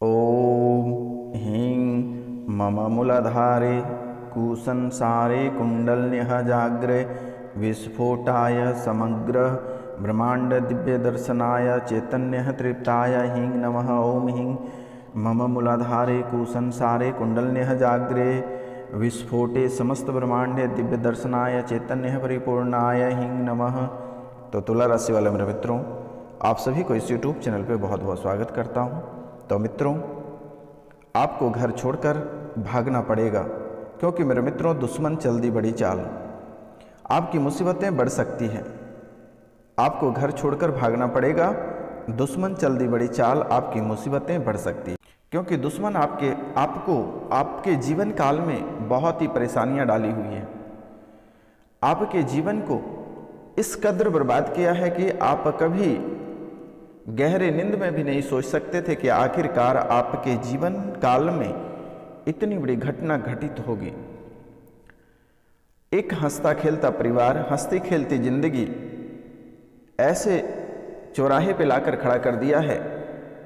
ॐ ह्रीं मम मूलाधारे कुसंसारे कुण्डल्यः जाग्रे विस्फोटाय समग्र ब्रह्मांड दिव्य दर्शनाय चैतन्य तृप्ताय ह्रीं नमः। ॐ ह्रीं मम मूलाधारे कुसंसारे कुण्डल्यः जाग्रे विस्फोटे समस्त ब्रह्मांड दिव्य दर्शनाय चैतन्य परिपूर्णाय ह्रीं नमः। तो तुला राशि वाले मेरे मित्रों, आप सभी को इस YouTube चैनल पे बहुत बहुत स्वागत करता हूँ। तो मित्रों, आपको घर छोड़कर भागना पड़ेगा, क्योंकि मेरे मित्रों दुश्मन चल दी बड़ी चाल। आपकी मुसीबतें बढ़ सकती हैं। आपको घर छोड़कर भागना पड़ेगा, दुश्मन चल दी बड़ी चाल, आपकी मुसीबतें बढ़ सकती हैं। क्योंकि दुश्मन आपके जीवन काल में बहुत ही परेशानियां डाली हुई हैं। आपके जीवन को इस कदर बर्बाद किया है कि आप कभी गहरे नींद में भी नहीं सोच सकते थे कि आखिरकार आपके जीवन काल में इतनी बड़ी घटना घटित होगी। एक हंसता खेलता परिवार, हंसती खेलती जिंदगी ऐसे चौराहे पे लाकर खड़ा कर दिया है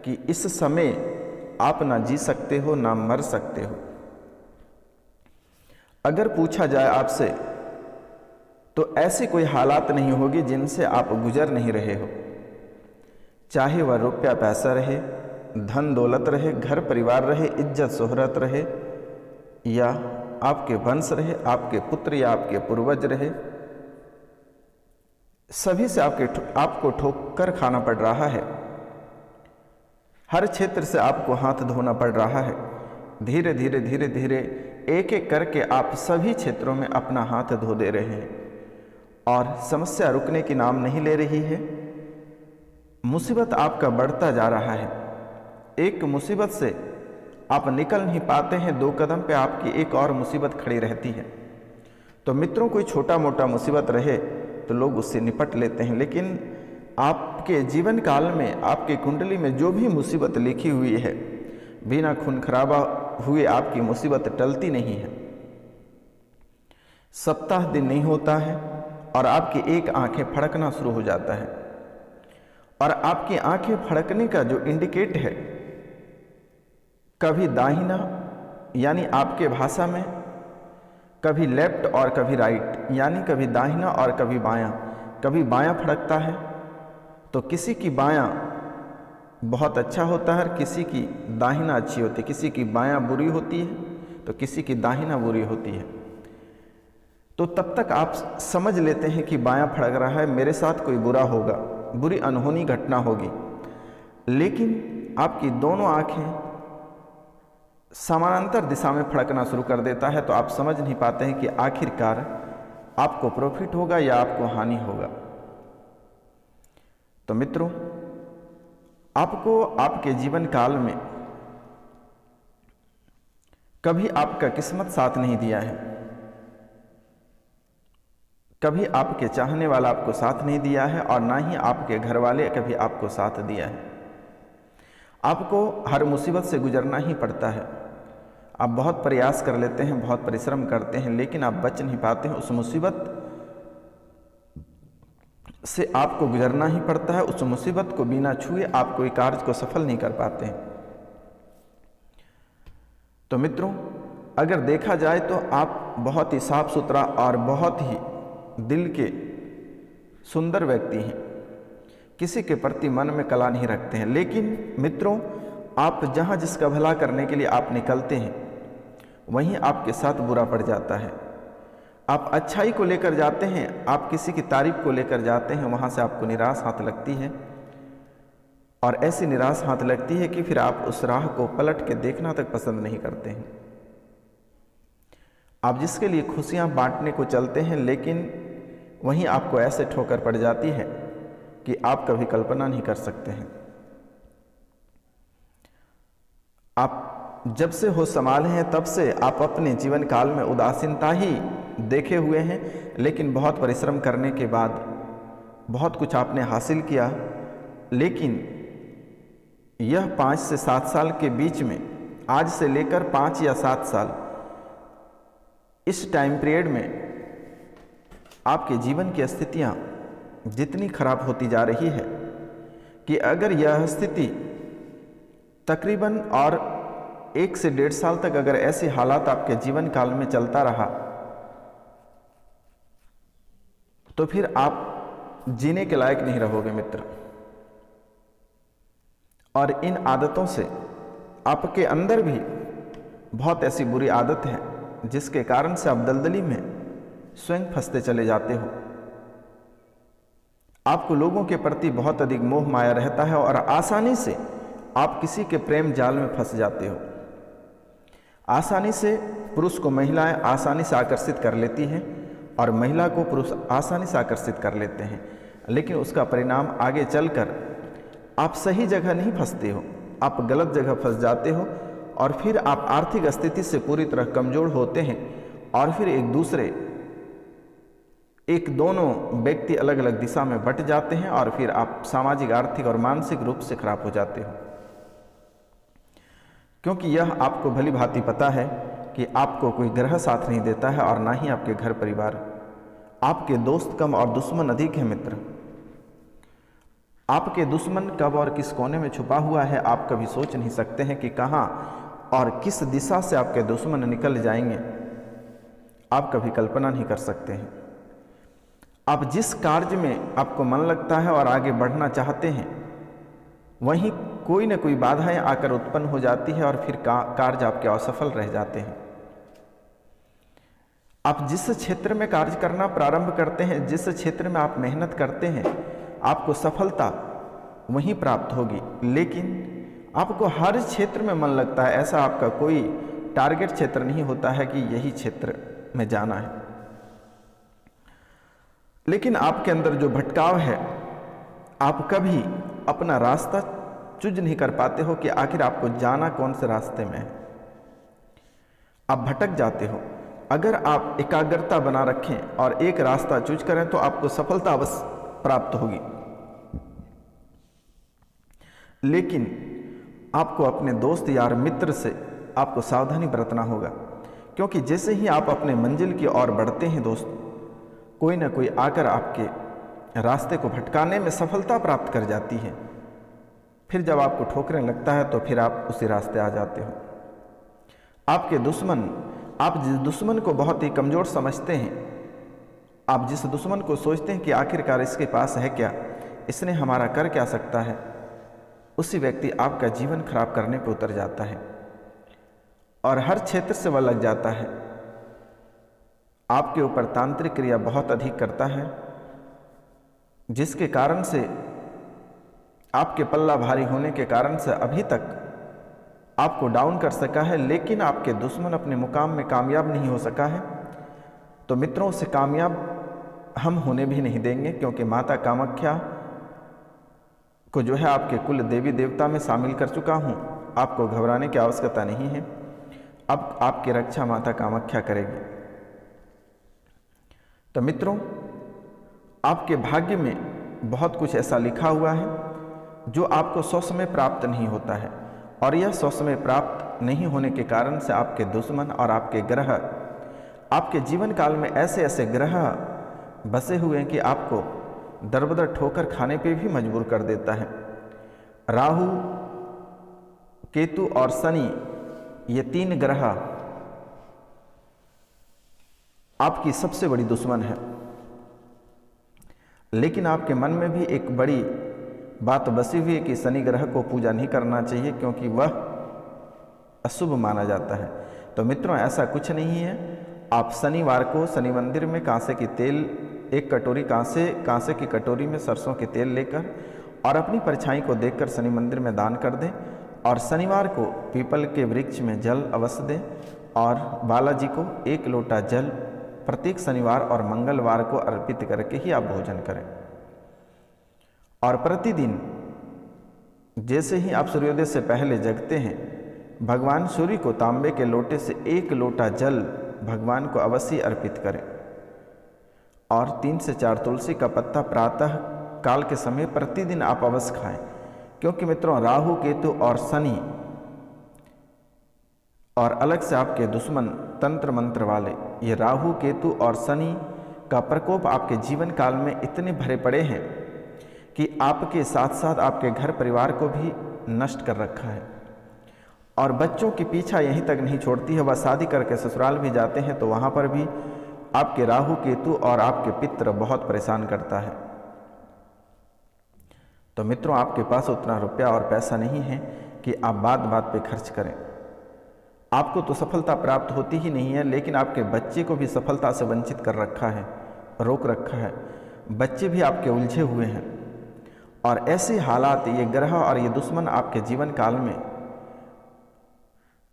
कि इस समय आप ना जी सकते हो ना मर सकते हो। अगर पूछा जाए आपसे तो ऐसी कोई हालात नहीं होगी जिनसे आप गुजर नहीं रहे हो। चाहे वह रुपया पैसा रहे, धन दौलत रहे, घर परिवार रहे, इज्जत शोहरत रहे, या आपके वंश रहे, आपके पुत्र या आपके पूर्वज रहे, सभी से आपको ठोकर खाना पड़ रहा है। हर क्षेत्र से आपको हाथ धोना पड़ रहा है। धीरे धीरे एक एक करके आप सभी क्षेत्रों में अपना हाथ धो दे रहे हैं और समस्या रुकने की नाम नहीं ले रही है। मुसीबत आपका बढ़ता जा रहा है। एक मुसीबत से आप निकल नहीं पाते हैं, दो कदम पे आपकी एक और मुसीबत खड़ी रहती है। तो मित्रों, कोई छोटा मोटा मुसीबत रहे तो लोग उससे निपट लेते हैं, लेकिन आपके जीवन काल में आपकी कुंडली में जो भी मुसीबत लिखी हुई है, बिना खून खराबा हुए आपकी मुसीबत टलती नहीं है। सप्ताह दिन नहीं होता है और आपकी एक आंखें फड़कना शुरू हो जाता है। और आपकी आंखें फड़कने का जो इंडिकेट है, कभी दाहिना यानी आपके भाषा में कभी लेफ्ट और कभी राइट, यानी कभी दाहिना और कभी बायां। कभी बायां फड़कता है तो किसी की बायां बहुत अच्छा होता है, किसी की दाहिना अच्छी होती है। किसी की बायां बुरी होती है तो किसी की दाहिना बुरी होती है। तो तब तक आप समझ लेते हैं कि बायां फड़क रहा है, मेरे साथ कोई बुरा होगा, बुरी अनहोनी घटना होगी। लेकिन आपकी दोनों आंखें समानांतर दिशा में फड़कना शुरू कर देता है, तो आप समझ नहीं पाते हैं कि आखिरकार आपको प्रॉफिट होगा या आपको हानि होगा। तो मित्रों, आपको आपके जीवन काल में कभी आपका किस्मत साथ नहीं दिया है, कभी आपके चाहने वाला आपको साथ नहीं दिया है, और ना ही आपके घर वाले कभी आपको साथ दिया है। आपको हर मुसीबत से गुजरना ही पड़ता है। आप बहुत प्रयास कर लेते हैं, बहुत परिश्रम करते हैं, लेकिन आप बच नहीं पाते हैं। उस मुसीबत से आपको गुजरना ही पड़ता है। उस मुसीबत को बिना छुए आप कोई कार्य को सफल नहीं कर पाते हैं। तो मित्रों, अगर देखा जाए तो आप बहुत ही साफ सुथरा और बहुत ही दिल के सुंदर व्यक्ति हैं। किसी के प्रति मन में कला नहीं रखते हैं। लेकिन मित्रों, आप जहां जिसका भला करने के लिए आप निकलते हैं, वहीं आपके साथ बुरा पड़ जाता है। आप अच्छाई को लेकर जाते हैं, आप किसी की तारीफ को लेकर जाते हैं, वहां से आपको निराश हाथ लगती है। और ऐसी निराश हाथ लगती है कि फिर आप उस राह को पलट के देखना तक पसंद नहीं करते हैं। आप जिसके लिए खुशियां बांटने को चलते हैं, लेकिन वहीं आपको ऐसे ठोकर पड़ जाती है कि आप कभी कल्पना नहीं कर सकते हैं। आप जब से होश संभाले हैं तब से आप अपने जीवन काल में उदासीनता ही देखे हुए हैं, लेकिन बहुत परिश्रम करने के बाद बहुत कुछ आपने हासिल किया। लेकिन यह 5 से 7 साल के बीच में, आज से लेकर 5 या 7 साल, इस टाइम पीरियड में आपके जीवन की स्थितियां जितनी खराब होती जा रही है कि अगर यह स्थिति तकरीबन और 1 से 1.5 साल तक अगर ऐसी हालात आपके जीवन काल में चलता रहा तो फिर आप जीने के लायक नहीं रहोगे मित्र। और इन आदतों से आपके अंदर भी बहुत ऐसी बुरी आदत है जिसके कारण से आप दलदली में स्वयं फंसते चले जाते हो। आपको लोगों के प्रति बहुत अधिक मोह माया रहता है और आसानी से आप किसी के प्रेम जाल में फंस जाते हो। आसानी से पुरुष को महिलाएं आसानी से आकर्षित कर लेती हैं और महिला को पुरुष आसानी से आकर्षित कर लेते हैं, लेकिन उसका परिणाम आगे चलकर आप सही जगह नहीं फंसते हो, आप गलत जगह फंस जाते हो और फिर आप आर्थिक स्थिति से पूरी तरह कमज़ोर होते हैं और फिर दोनों व्यक्ति अलग अलग दिशा में बट जाते हैं और फिर आप सामाजिक, आर्थिक और मानसिक रूप से खराब हो जाते हो। क्योंकि यह आपको भली भांति पता है कि आपको कोई ग्रह साथ नहीं देता है और ना ही आपके घर परिवार। आपके दोस्त कम और दुश्मन अधिक है मित्र। आपके दुश्मन कब और किस कोने में छुपा हुआ है आप कभी सोच नहीं सकते हैं कि कहाँ और किस दिशा से आपके दुश्मन निकल जाएंगे, आप कभी कल्पना नहीं कर सकते हैं। आप जिस कार्य में आपको मन लगता है और आगे बढ़ना चाहते हैं वहीं कोई न कोई बाधाएं आकर उत्पन्न हो जाती है और फिर कार्य आपके असफल रह जाते हैं। आप जिस क्षेत्र में कार्य करना प्रारंभ करते हैं, जिस क्षेत्र में आप मेहनत करते हैं, आपको सफलता वहीं प्राप्त होगी, लेकिन आपको हर क्षेत्र में मन लगता है, ऐसा आपका कोई टारगेट क्षेत्र नहीं होता है कि यही क्षेत्र में जाना है। लेकिन आपके अंदर जो भटकाव है, आप कभी अपना रास्ता चूज नहीं कर पाते हो कि आखिर आपको जाना कौन से रास्ते में है। आप भटक जाते हो। अगर आप एकाग्रता बना रखें और एक रास्ता चूज करें तो आपको सफलता अवश्य प्राप्त होगी, लेकिन आपको अपने दोस्त यार मित्र से आपको सावधानी बरतना होगा, क्योंकि जैसे ही आप अपने मंजिल की ओर बढ़ते हैं दोस्त, कोई ना कोई आकर आपके रास्ते को भटकाने में सफलता प्राप्त कर जाती है। फिर जब आपको ठोकरने लगता है तो फिर आप उसी रास्ते आ जाते हो। आपके दुश्मन, आप जिस दुश्मन को बहुत ही कमज़ोर समझते हैं, आप जिस दुश्मन को सोचते हैं कि आखिरकार इसके पास है क्या, इसने हमारा कर क्या सकता है, उसी व्यक्ति आपका जीवन खराब करने पर उतर जाता है और हर क्षेत्र से वह लग जाता है। आपके ऊपर तांत्रिक क्रिया बहुत अधिक करता है, जिसके कारण से आपके पल्ला भारी होने के कारण से अभी तक आपको डाउन कर सका है, लेकिन आपके दुश्मन अपने मुकाम में कामयाब नहीं हो सका है। तो मित्रों, से कामयाब हम होने भी नहीं देंगे, क्योंकि माता कामाख्या को जो है आपके कुल देवी देवता में शामिल कर चुका हूँ। आपको घबराने की आवश्यकता नहीं है। अब आपकी रक्षा माता कामाख्या करेगी। तो मित्रों, आपके भाग्य में बहुत कुछ ऐसा लिखा हुआ है जो आपको स्वसमय प्राप्त नहीं होता है, और यह स्वसमय प्राप्त नहीं होने के कारण से आपके दुश्मन और आपके ग्रह आपके जीवन काल में ऐसे ऐसे ग्रह बसे हुए हैं कि आपको दरबदर ठोकर खाने पे भी मजबूर कर देता है। राहु, केतु और शनि, ये 3 ग्रह आपकी सबसे बड़ी दुश्मन है। लेकिन आपके मन में भी एक बड़ी बात बसी हुई है कि शनि ग्रह को पूजा नहीं करना चाहिए, क्योंकि वह अशुभ माना जाता है। तो मित्रों, ऐसा कुछ नहीं है। आप शनिवार को शनि मंदिर में कांसे की तेल, 1 कटोरी कांसे की कटोरी में सरसों के तेल लेकर और अपनी परछाई को देखकर शनि मंदिर में दान कर दें, और शनिवार को पीपल के वृक्ष में जल अवश्य दें, और बालाजी को 1 लोटा जल प्रत्येक शनिवार और मंगलवार को अर्पित करके ही आप भोजन करें। और प्रतिदिन जैसे ही आप सूर्योदय से पहले जगते हैं, भगवान सूर्य को तांबे के लोटे से 1 लोटा जल भगवान को अवश्य अर्पित करें, और 3 से 4 तुलसी का पत्ता प्रातः काल के समय प्रतिदिन आप अवश्य खाएं। क्योंकि मित्रों, राहु, केतु और शनि और अलग से आपके दुश्मन तंत्र मंत्र वाले, ये राहु, केतु और शनि का प्रकोप आपके जीवन काल में इतने भरे पड़े हैं कि आपके साथ साथ आपके घर परिवार को भी नष्ट कर रखा है। और बच्चों की पीछा यहीं तक नहीं छोड़ती है, वह शादी करके ससुराल भी जाते हैं तो वहाँ पर भी आपके राहु केतु और आपके पित्र बहुत परेशान करता है। तो मित्रों, आपके पास उतना रुपया और पैसा नहीं है कि आप बात बात पे खर्च करें। आपको तो सफलता प्राप्त होती ही नहीं है, लेकिन आपके बच्चे को भी सफलता से वंचित कर रखा है, रोक रखा है। बच्चे भी आपके उलझे हुए हैं और ऐसे हालात, ये ग्रह और ये दुश्मन आपके जीवन काल में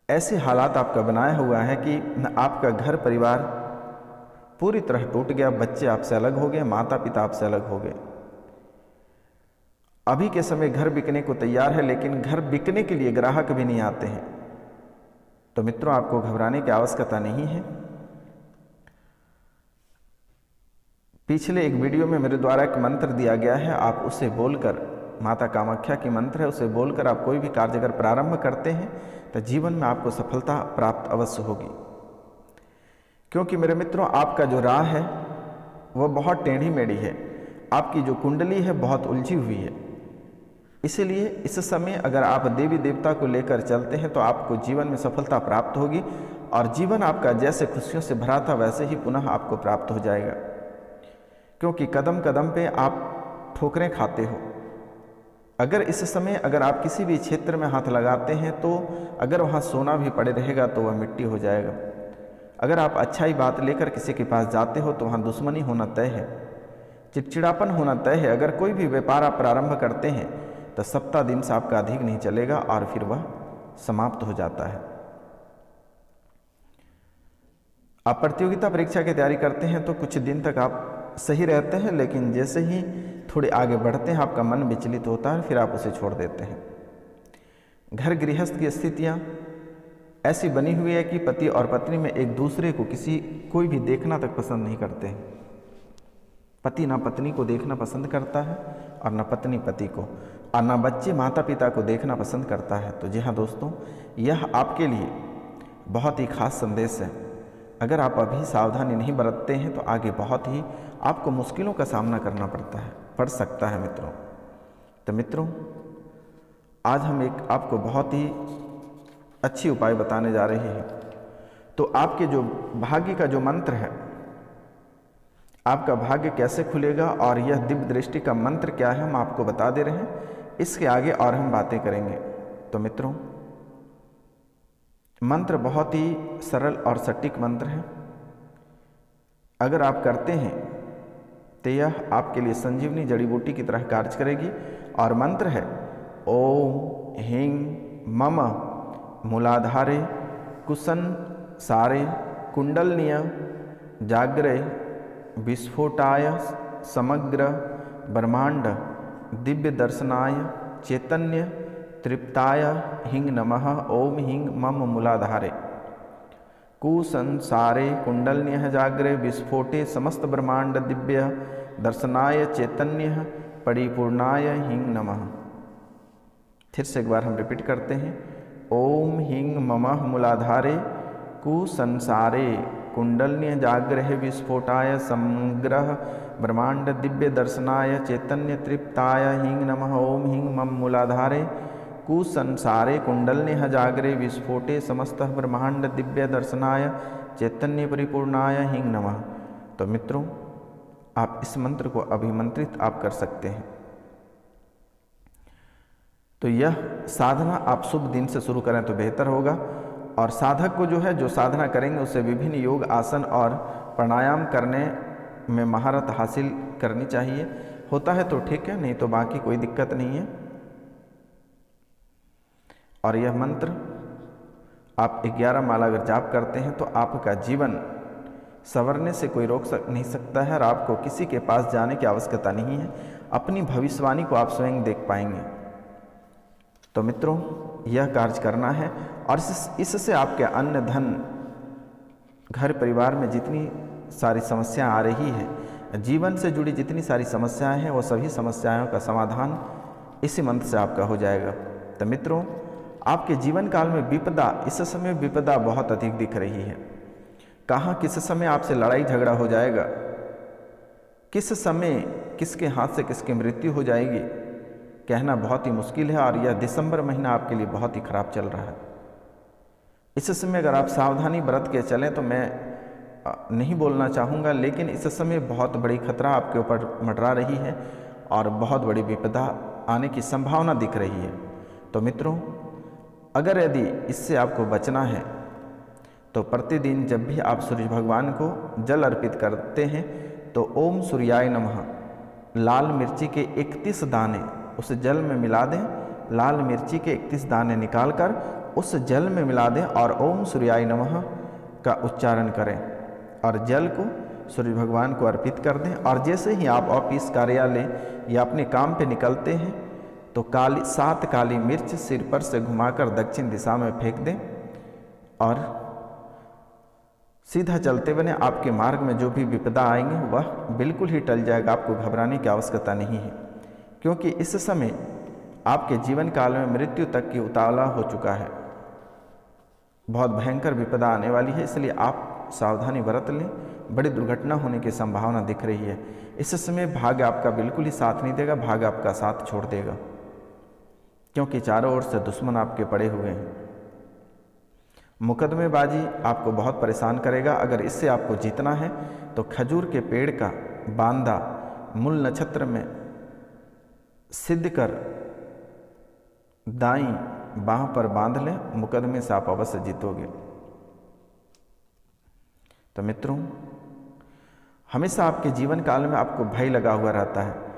ऐसे हालात आपका बनाया हुआ है कि आपका घर परिवार पूरी तरह टूट गया, बच्चे आपसे अलग हो गए, माता पिता आपसे अलग हो गए। अभी के समय घर बिकने को तैयार है, लेकिन घर बिकने के लिए ग्राहक भी नहीं आते हैं। तो मित्रों, आपको घबराने की आवश्यकता नहीं है। पिछले एक वीडियो में मेरे द्वारा एक मंत्र दिया गया है, आप उसे बोलकर, माता कामाख्या की मंत्र है, उसे बोलकर आप कोई भी कार्य अगर प्रारंभ करते हैं तो जीवन में आपको सफलता प्राप्त अवश्य होगी। क्योंकि मेरे मित्रों, आपका जो राह है वह बहुत टेढ़ी मेढ़ी है, आपकी जो कुंडली है बहुत उलझी हुई है। इसीलिए इस समय अगर आप देवी देवता को लेकर चलते हैं तो आपको जीवन में सफलता प्राप्त होगी और जीवन आपका जैसे खुशियों से भरा था वैसे ही पुनः आपको प्राप्त हो जाएगा। क्योंकि कदम कदम पे आप ठोकरें खाते हो। अगर इस समय अगर आप किसी भी क्षेत्र में हाथ लगाते हैं तो अगर वहाँ सोना भी पड़े रहेगा तो वह मिट्टी हो जाएगा। अगर आप अच्छाई बात लेकर किसी के पास जाते हो तो वहाँ दुश्मनी होना तय है, चिड़चिड़ापन होना तय है। अगर कोई भी व्यापार आप प्रारंभ करते हैं तो सप्ताह दिन से आपका अधिक नहीं चलेगा और फिर वह समाप्त हो जाता है। आप प्रतियोगिता परीक्षा की तैयारी करते हैं तो कुछ दिन तक आप सही रहते हैं, लेकिन जैसे ही थोड़े आगे बढ़ते हैं आपका मन विचलित होता है, फिर आप उसे छोड़ देते हैं। घर गृहस्थ की स्थितियाँ ऐसी बनी हुई है कि पति और पत्नी में एक दूसरे को कोई भी देखना तक पसंद नहीं करते हैं। पति ना पत्नी को देखना पसंद करता है और ना पत्नी पति को, और ना बच्चे माता पिता को देखना पसंद करता है। तो जी हाँ दोस्तों, यह आपके लिए बहुत ही खास संदेश है। अगर आप अभी सावधानी नहीं बरतते हैं तो आगे बहुत ही आपको मुश्किलों का सामना करना पड़ सकता है मित्रों। तो मित्रों, आज हम एक आपको बहुत ही अच्छी उपाय बताने जा रहे हैं। तो आपके जो भाग्य का जो मंत्र है, आपका भाग्य कैसे खुलेगा और यह दिव्य दृष्टि का मंत्र क्या है, हम आपको बता दे रहे हैं। इसके आगे और हम बातें करेंगे। तो मित्रों, मंत्र बहुत ही सरल और सटीक मंत्र है। अगर आप करते हैं तो यह आपके लिए संजीवनी जड़ी बूटी की तरह कार्य करेगी। और मंत्र है ओम ह्रीं मम मूलाधारे कुसन सारे कुंडलनीय जाग्रे विस्फोटाय समग्र ब्रह्मांड दिव्य दर्शनाय चैतन्य तृप्ताय हिंग नमः। ओम हिंग मम मूलाधारे कुसंसारे कुंडलनीय जाग्रे विस्फोटे समस्त ब्रह्मांड दिव्य दर्शनाय चैतन्य परिपूर्णाय हिंग नमः। फिर से एक बार हम रिपीट करते हैं। ओम हिंग मम मूलाधारे कुसंसारे कुंडलनीय जाग्रह विस्फोटाय समग्र ब्रह्मांड दिव्य दर्शनाय चैतन्य तृप्ताय हिंग नमः। ओम हिंग मम मूलाधारे कुसंसारे कुंडलनीय जाग्रे विस्फोटे समस्त ब्रह्मांड दिव्य दर्शनाय चैतन्य परिपूर्णाय हिंग नमः। तो मित्रों, आप इस मंत्र को अभिमंत्रित आप कर सकते हैं। तो यह साधना आप शुभ दिन से शुरू करें तो बेहतर होगा। और साधक को जो साधना करेंगे उसे विभिन्न योग आसन और प्राणायाम करने में महारत हासिल करनी चाहिए। होता है तो ठीक है, नहीं तो बाकी कोई दिक्कत नहीं है। और यह मंत्र आप 11 माला अगर जाप करते हैं तो आपका जीवन संवरने से कोई रोक नहीं सकता है और आपको किसी के पास जाने की आवश्यकता नहीं है। अपनी भविष्यवाणी को आप स्वयं देख पाएंगे। तो मित्रों, यह कार्य करना है और इससे आपके अन्न धन घर परिवार में जितनी सारी समस्याएं आ रही है, जीवन से जुड़ी जितनी सारी समस्याएं हैं, वो सभी समस्याओं का समाधान इसी मंत्र से आपका हो जाएगा। तो मित्रों, आपके जीवन काल में विपदा, इस समय विपदा बहुत अधिक दिख रही है। कहाँ किस समय आपसे लड़ाई झगड़ा हो जाएगा, किस समय किसके हाथ से किसकी मृत्यु हो जाएगी, कहना बहुत ही मुश्किल है। और यह दिसंबर महीना आपके लिए बहुत ही खराब चल रहा है। इस समय अगर आप सावधानी बरत के चलें तो मैं नहीं बोलना चाहूँगा, लेकिन इस समय बहुत बड़ी खतरा आपके ऊपर मंडरा रही है और बहुत बड़ी विपदा आने की संभावना दिख रही है। तो मित्रों, अगर यदि इससे आपको बचना है तो प्रतिदिन जब भी आप सूर्य भगवान को जल अर्पित करते हैं तो ओम सूर्याय नमः लाल मिर्ची के 31 दाने उस जल में मिला दें। लाल मिर्ची के 31 दाने निकालकर उस जल में मिला दें और ओम सूर्याय नमः का उच्चारण करें और जल को सूर्य भगवान को अर्पित कर दें। और जैसे ही आप ऑफिस, कार्यालय या अपने काम पे निकलते हैं तो 7 काली मिर्च सिर पर से घुमाकर दक्षिण दिशा में फेंक दें और सीधा चलते बने। आपके मार्ग में जो भी विपदा आएंगे वह बिल्कुल ही टल जाएगा। आपको घबराने की आवश्यकता नहीं है, क्योंकि इस समय आपके जीवन काल में मृत्यु तक की उतावला हो चुका है। बहुत भयंकर विपदा आने वाली है, इसलिए आप सावधानी बरत लें। बड़ी दुर्घटना होने की संभावना दिख रही है। इस समय भाग्य आपका बिल्कुल ही साथ नहीं देगा, भाग्य आपका साथ छोड़ देगा, क्योंकि चारों ओर से दुश्मन आपके पड़े हुए हैं। मुकदमेबाजी आपको बहुत परेशान करेगा। अगर इससे आपको जीतना है तो खजूर के पेड़ का बांदा मूल नक्षत्र में सिद्ध कर दाईं बाह पर बांध लें, मुकदमे से आप अवश्य जीतोगे। तो मित्रों, हमेशा आपके जीवन काल में आपको भय लगा हुआ रहता है।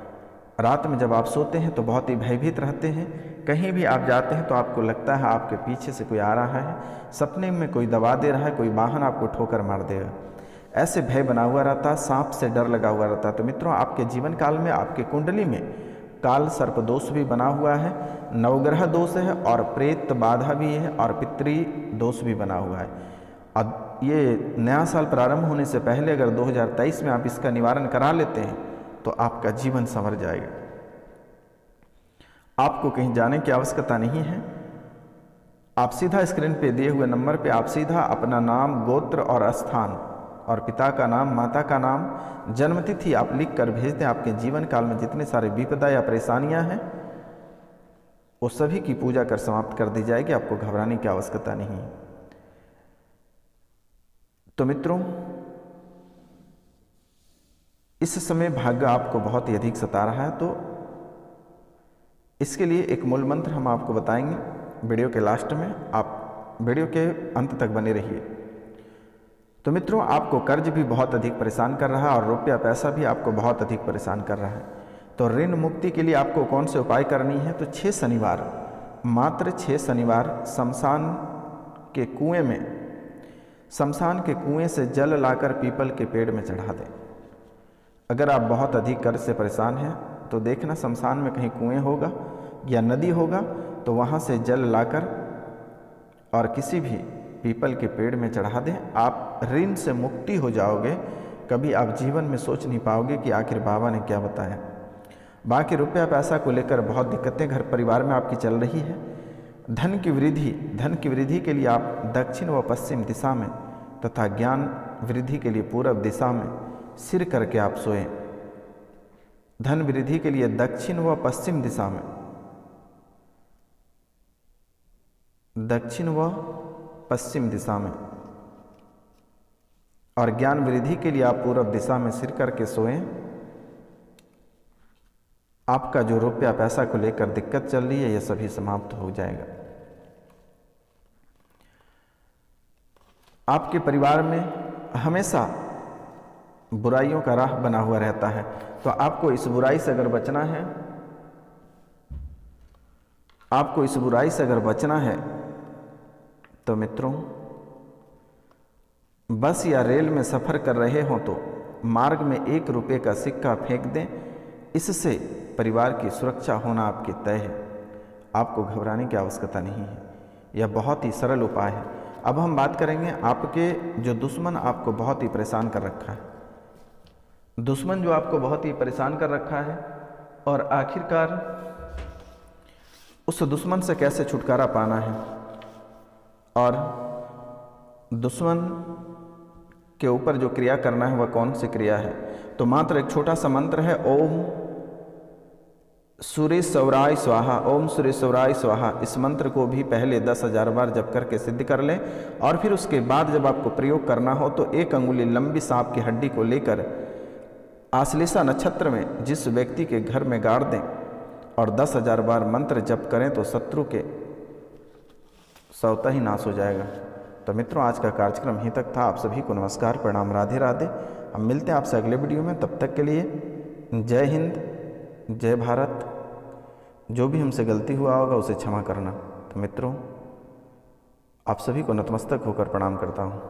रात में जब आप सोते हैं तो बहुत ही भयभीत रहते हैं। कहीं भी आप जाते हैं तो आपको लगता है आपके पीछे से कोई आ रहा है, सपने में कोई दबा दे रहा है, कोई वाहन आपको ठोकर मार देगा। ऐसे भय बना हुआ रहता है, सांप से डर लगा हुआ रहता है। तो मित्रों, आपके जीवन काल में आपके कुंडली में काल सर्प दोष भी बना हुआ है, नवग्रह दोष है और प्रेत बाधा भी है और पितृ दोष भी बना हुआ है। अब ये नया साल प्रारंभ होने से पहले अगर 2023 में आप इसका निवारण करा लेते हैं तो आपका जीवन संवर जाएगा। आपको कहीं जाने की आवश्यकता नहीं है। आप सीधा स्क्रीन पे दिए हुए नंबर पे आप सीधा अपना नाम, गोत्र और स्थान और पिता का नाम, माता का नाम, जन्मतिथि आप लिख कर भेज दें। आपके जीवन काल में जितने सारे विपदा या परेशानियां हैं वो सभी की पूजा कर समाप्त कर दी जाएगी। आपको घबराने की आवश्यकता नहीं है। तो मित्रों, इस समय भाग्य आपको बहुत ही अधिक सता रहा है, तो इसके लिए एक मूल मंत्र हम आपको बताएंगे वीडियो के लास्ट में। आप वीडियो के अंत तक बने रहिए। तो मित्रों, आपको कर्ज भी बहुत अधिक परेशान कर रहा है और रुपया पैसा भी आपको बहुत अधिक परेशान कर रहा है। तो ऋण मुक्ति के लिए आपको कौन से उपाय करनी है? तो 6 शनिवार, मात्र 6 शनिवार शमशान के कुएं से जल लाकर पीपल के पेड़ में चढ़ा दें। अगर आप बहुत अधिक कर्ज से परेशान हैं तो देखना शमशान में कहीं कुएं होगा या नदी होगा, तो वहाँ से जल लाकर और किसी भी पीपल के पेड़ में चढ़ा दें। आप ऋण से मुक्ति हो जाओगे। कभी आप जीवन में सोच नहीं पाओगे कि आखिर बाबा ने क्या बताया। बाकी रुपया पैसा को लेकर बहुत दिक्कतें घर परिवार में आपकी चल रही है। धन की वृद्धि के लिए आप दक्षिण व पश्चिम दिशा में तथा ज्ञान वृद्धि के लिए पूर्व दिशा में सिर करके आप सोएं। धन वृद्धि के लिए दक्षिण व पश्चिम दिशा में, दक्षिण व पश्चिम दिशा में, और ज्ञान वृद्धि के लिए आप पूर्व दिशा में सिर करके सोएं। आपका जो रुपया पैसा को लेकर दिक्कत चल रही है यह सभी समाप्त हो जाएगा। आपके परिवार में हमेशा बुराइयों का राह बना हुआ रहता है, तो आपको इस बुराई से अगर बचना है, तो मित्रों, बस या रेल में सफ़र कर रहे हो तो मार्ग में 1 रुपये का सिक्का फेंक दें। इससे परिवार की सुरक्षा होना आपकी तय है। आपको घबराने की आवश्यकता नहीं है। यह बहुत ही सरल उपाय है। अब हम बात करेंगे आपके जो दुश्मन आपको बहुत ही परेशान कर रखा है, दुश्मन जो आपको बहुत ही परेशान कर रखा है, और आखिरकार उस दुश्मन से कैसे छुटकारा पाना है, और दुश्मन के ऊपर जो क्रिया करना है वह कौन सी क्रिया है। तो मात्र एक छोटा सा मंत्र है, ओम सूर्य सौराय स्वाहा, ओम सूर्य सौराय स्वाहा, इस मंत्र को भी पहले 10,000 बार जप करके सिद्ध कर लें। और फिर उसके बाद जब आपको प्रयोग करना हो तो 1 अंगुली लंबी सांप की हड्डी को लेकर आश्लेषा नक्षत्र में जिस व्यक्ति के घर में गाड़ दें और 10,000 बार मंत्र जप करें तो शत्रु के स्वतः ही नाश हो जाएगा। तो मित्रों, आज का कार्यक्रम यहीं तक था। आप सभी को नमस्कार, प्रणाम, राधे राधे। हम मिलते हैं आपसे अगले वीडियो में। तब तक के लिए जय हिंद, जय भारत। जो भी हमसे गलती हुआ होगा उसे क्षमा करना। तो मित्रों, आप सभी को नतमस्तक होकर प्रणाम करता हूँ।